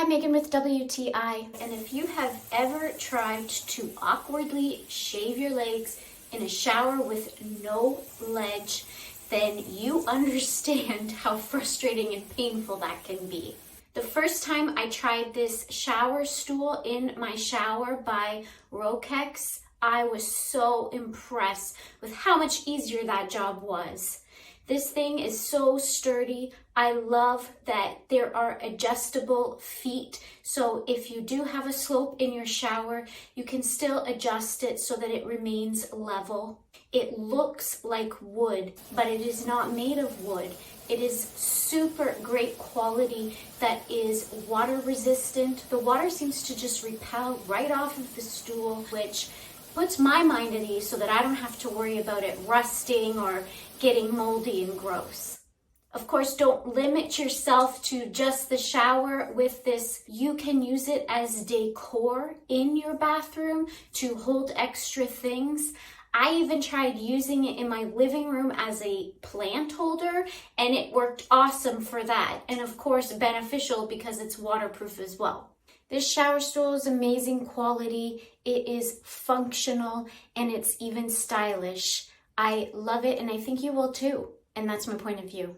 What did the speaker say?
Yeah, Megan with WTI. And if you have ever tried to awkwardly shave your legs in a shower with no ledge, then you understand how frustrating and painful that can be. The first time I tried this shower stool in my shower by Rohkex, I was so impressed with how much easier that job was. This thing is so sturdy. I love that there are adjustable feet. So if you do have a slope in your shower, you can still adjust it so that it remains level. It looks like wood, but it is not made of wood. It is super great quality that is water resistant. The water seems to just repel right off of the stool, which puts my mind at ease so that I don't have to worry about it rusting or getting moldy and gross. Of course, don't limit yourself to just the shower with this. You can use it as decor in your bathroom to hold extra things. I even tried using it in my living room as a plant holder, and it worked awesome for that. And of course, beneficial because it's waterproof as well. This shower stool is amazing quality. It is functional and it's even stylish. I love it and I think you will too. And that's my point of view.